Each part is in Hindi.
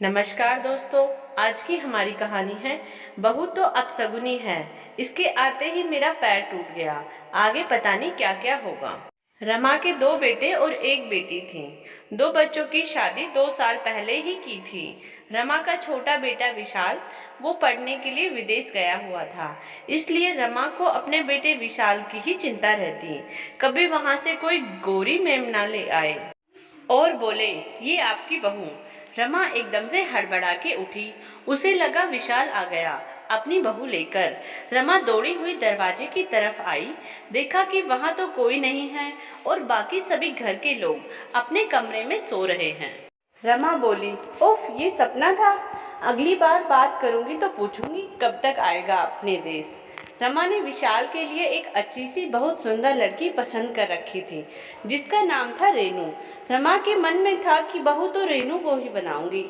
नमस्कार दोस्तों। आज की हमारी कहानी है बहू तो अपशगुनी है। इसके आते ही मेरा पैर टूट गया। आगे पता नहीं क्या क्या होगा। रमा के दो बेटे और एक बेटी थी। दो बच्चों की शादी 2 साल पहले ही की थी। रमा का छोटा बेटा विशाल वो पढ़ने के लिए विदेश गया हुआ था, इसलिए रमा को अपने बेटे विशाल की ही चिंता रहती। कभी वहां से कोई गोरी मेमना ले आए और बोले, ये आपकी बहू। रमा एकदम से हड़बड़ा के उठी। उसे लगा विशाल आ गया अपनी बहू लेकर। रमा दौड़ी हुई दरवाजे की तरफ आई। देखा कि वहां तो कोई नहीं है और बाकी सभी घर के लोग अपने कमरे में सो रहे हैं। रमा बोली, उफ, ये सपना था। अगली बार बात करूंगी तो पूछूंगी कब तक आएगा अपने देश। रमा ने विशाल के लिए एक अच्छी सी बहुत सुंदर लड़की पसंद कर रखी थी, जिसका नाम था रेनू। रमा के मन में था कि बहू तो रेनू को ही बनाऊंगी,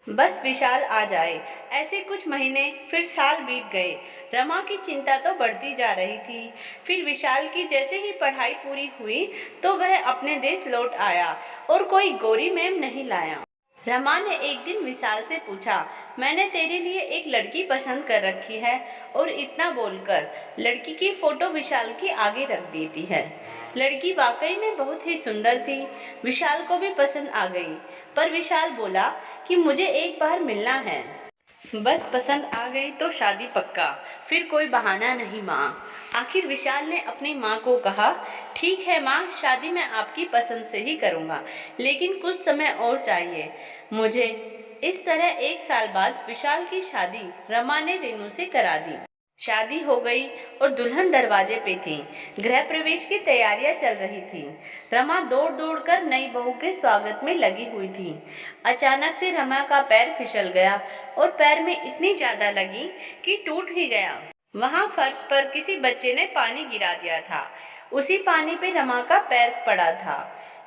बस विशाल आ जाए। ऐसे कुछ महीने फिर साल बीत गए। रमा की चिंता तो बढ़ती जा रही थी। फिर विशाल की जैसे ही पढ़ाई पूरी हुई तो वह अपने देश लौट आया और कोई गोरी मैम नहीं लाया। रमा ने एक दिन विशाल से पूछा, मैंने तेरे लिए एक लड़की पसंद कर रखी है। और इतना बोलकर लड़की की फोटो विशाल के आगे रख देती है। लड़की वाकई में बहुत ही सुंदर थी। विशाल को भी पसंद आ गई, पर विशाल बोला कि मुझे एक बार मिलना है। बस पसंद आ गई तो शादी पक्का, फिर कोई बहाना नहीं माँ। आखिर विशाल ने अपनी माँ को कहा, ठीक है माँ, शादी मैं आपकी पसंद से ही करूँगा, लेकिन कुछ समय और चाहिए मुझे। इस तरह 1 साल बाद विशाल की शादी रमा ने रेनू से करा दी। शादी हो गई और दुल्हन दरवाजे पे थी। गृह प्रवेश की तैयारियां चल रही थी। रमा दौड़ दौड़ कर नई बहू के स्वागत में लगी हुई थी। अचानक से रमा का पैर फिसल गया और पैर में इतनी ज्यादा लगी कि टूट ही गया। वहां फर्श पर किसी बच्चे ने पानी गिरा दिया था। उसी पानी पे रमा का पैर पड़ा था,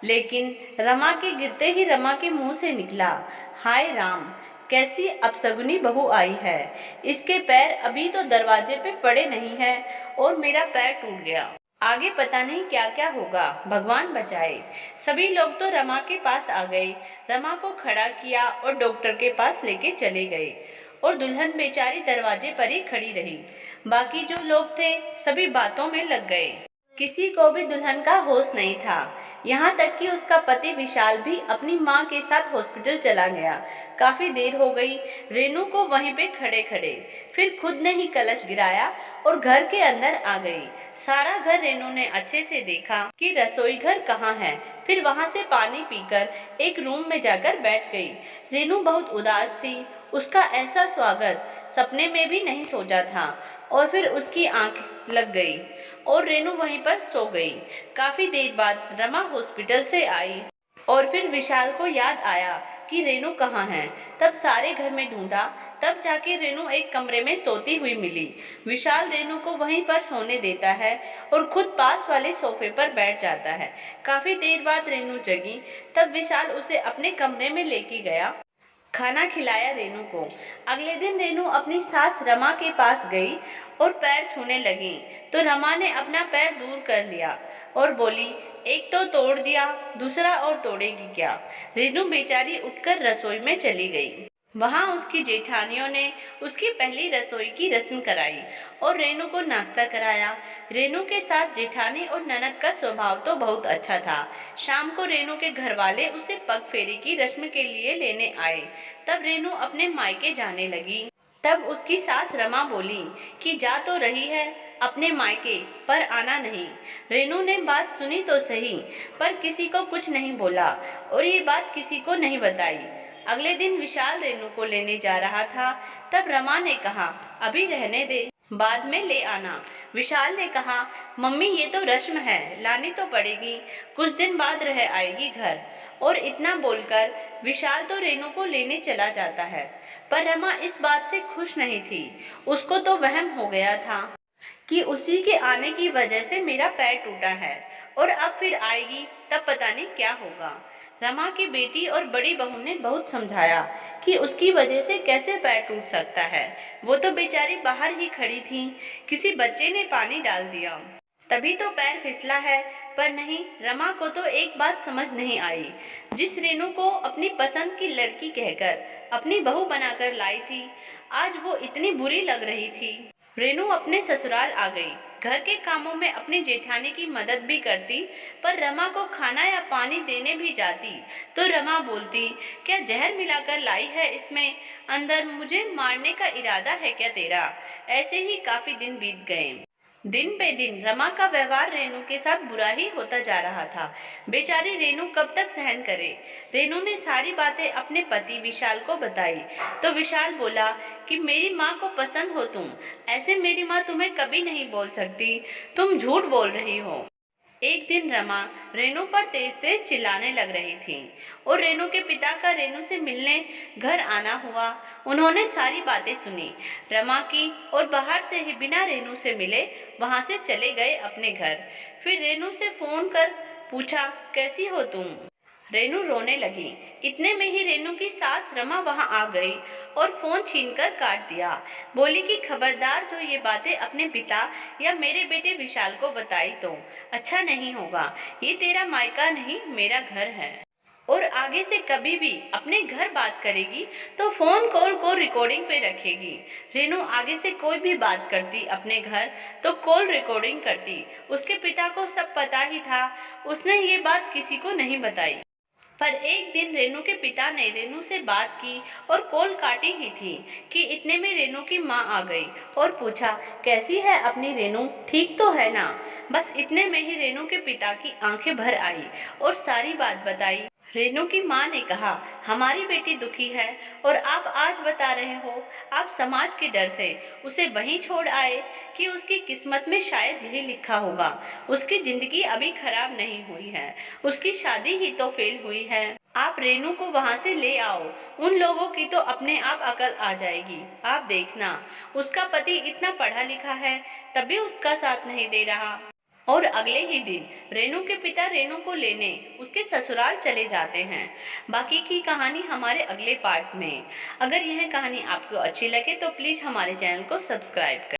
लेकिन रमा के गिरते ही रमा के मुंह से निकला, हाय राम, कैसी अपशगुनी बहू आई है। इसके पैर अभी तो दरवाजे पे पड़े नहीं है और मेरा पैर टूट गया। आगे पता नहीं क्या क्या होगा, भगवान बचाए। सभी लोग तो रमा के पास आ गए। रमा को खड़ा किया और डॉक्टर के पास लेके चले गए और दुल्हन बेचारी दरवाजे पर ही खड़ी रही। बाकी जो लोग थे सभी बातों में लग गए। किसी को भी दुल्हन का होश नहीं था। यहाँ तक कि उसका पति विशाल भी अपनी माँ के साथ हॉस्पिटल चला गया। काफी देर हो गई रेनू को वहीं पे खड़े खड़े। फिर खुद ने ही कलश गिराया और घर के अंदर आ गई। सारा घर रेनू ने अच्छे से देखा कि रसोई घर कहाँ है। फिर वहां से पानी पीकर एक रूम में जाकर बैठ गई। रेनू बहुत उदास थी। उसका ऐसा स्वागत सपने में भी नहीं सोचा था। और फिर उसकी आंख लग गई और रेनू वहीं पर सो गई। काफी देर बाद रमा हॉस्पिटल से आई और फिर विशाल को याद आया कि रेनू कहाँ है। तब सारे घर में ढूंढा, तब जाके रेनू एक कमरे में सोती हुई मिली। विशाल रेनू को वहीं पर सोने देता है और खुद पास वाले सोफे पर बैठ जाता है। काफी देर बाद रेनू जगी, तब विशाल उसे अपने कमरे में लेके गया। खाना खिलाया रेनू को। अगले दिन रेनू अपनी सास रमा के पास गई और पैर छूने लगी तो रमा ने अपना पैर दूर कर लिया और बोली, एक तो तोड़ दिया, दूसरा और तोड़ेगी क्या। रेनू बेचारी उठकर रसोई में चली गई। वहां उसकी जेठानियों ने उसकी पहली रसोई की रस्म कराई और रेनू को नाश्ता कराया। रेनू के साथ जेठानी और ननद का स्वभाव तो बहुत अच्छा था। शाम को रेनू के घर वाले उसे पग फेरी की रस्म के लिए लेने आए। तब रेनू अपने मायके जाने लगी। तब उसकी सास रमा बोली कि जा तो रही है अपने मायके, पर आना नहीं। रेनू ने बात सुनी तो सही, पर किसी को कुछ नहीं बोला और ये बात किसी को नहीं बताई। अगले दिन विशाल रेनू को लेने जा रहा था। तब रमा ने कहा, अभी रहने दे, बाद में ले आना। विशाल ने कहा, मम्मी ये तो रस्म है, लानी तो पड़ेगी, कुछ दिन बाद रह आएगी घर। और इतना बोलकर विशाल तो रेनू को लेने चला जाता है। पर रमा इस बात से खुश नहीं थी। उसको तो वहम हो गया था कि उसी के आने की वजह से मेरा पैर टूटा है और अब फिर आएगी तब पता नहीं क्या होगा। रमा की बेटी और बड़ी बहू ने बहुत समझाया कि उसकी वजह से कैसे पैर टूट सकता है। वो तो बेचारी बाहर ही खड़ी थी, किसी बच्चे ने पानी डाल दिया। तभी तो पैर फिसला है। पर नहीं, रमा को तो एक बात समझ नहीं आई। जिस रेनू को अपनी पसंद की लड़की कहकर अपनी बहू बनाकर लाई थी, आज वो इतनी बुरी लग रही थी। रेनू अपने ससुराल आ गई। घर के कामों में अपनी जेठानी की मदद भी करती, पर रमा को खाना या पानी देने भी जाती तो रमा बोलती, क्या जहर मिलाकर लाई है इसमें? अंदर मुझे मारने का इरादा है क्या तेरा? ऐसे ही काफी दिन बीत गए। दिन पे दिन रमा का व्यवहार रेनू के साथ बुरा ही होता जा रहा था। बेचारी रेनू कब तक सहन करे। रेनू ने सारी बातें अपने पति विशाल को बताई तो विशाल बोला कि मेरी माँ को पसंद हो तुम, ऐसे मेरी माँ तुम्हें कभी नहीं बोल सकती, तुम झूठ बोल रही हो। एक दिन रमा रेनू पर तेज तेज चिल्लाने लग रही थी और रेनू के पिता का रेनू से मिलने घर आना हुआ। उन्होंने सारी बातें सुनी रमा की और बाहर से ही बिना रेनू से मिले वहां से चले गए अपने घर। फिर रेनू से फोन कर पूछा, कैसी हो तुम? रेनू रोने लगी। इतने में ही रेनू की सास रमा वहां आ गई और फोन छीनकर काट दिया। बोली कि खबरदार जो ये बातें अपने पिता या मेरे बेटे विशाल को बताई तो अच्छा नहीं होगा। ये तेरा मायका नहीं, मेरा घर है, और आगे से कभी भी अपने घर बात करेगी तो फोन कॉल को रिकॉर्डिंग पे रखेगी। रेनू आगे से कोई भी बात करती अपने घर तो कॉल रिकॉर्डिंग करती। उसके पिता को सब पता ही था, उसने ये बात किसी को नहीं बताई। पर एक दिन रेनू के पिता ने रेनू से बात की और कॉल काटी ही थी कि इतने में रेनू की माँ आ गई और पूछा, कैसी है अपनी रेनू, ठीक तो है ना? बस इतने में ही रेनू के पिता की आंखें भर आई और सारी बात बताई। रेनू की माँ ने कहा, हमारी बेटी दुखी है और आप आज बता रहे हो? आप समाज के डर से उसे वहीं छोड़ आए कि उसकी किस्मत में शायद यही लिखा होगा। उसकी जिंदगी अभी खराब नहीं हुई है, उसकी शादी ही तो फेल हुई है। आप रेनू को वहां से ले आओ, उन लोगों की तो अपने आप अकल आ जाएगी। आप देखना, उसका पति इतना पढ़ा लिखा है तभी उसका साथ नहीं दे रहा। और अगले ही दिन रेनू के पिता रेनू को लेने उसके ससुराल चले जाते हैं। बाकी की कहानी हमारे अगले पार्ट में। अगर यह कहानी आपको अच्छी लगे तो प्लीज हमारे चैनल को सब्सक्राइब करें।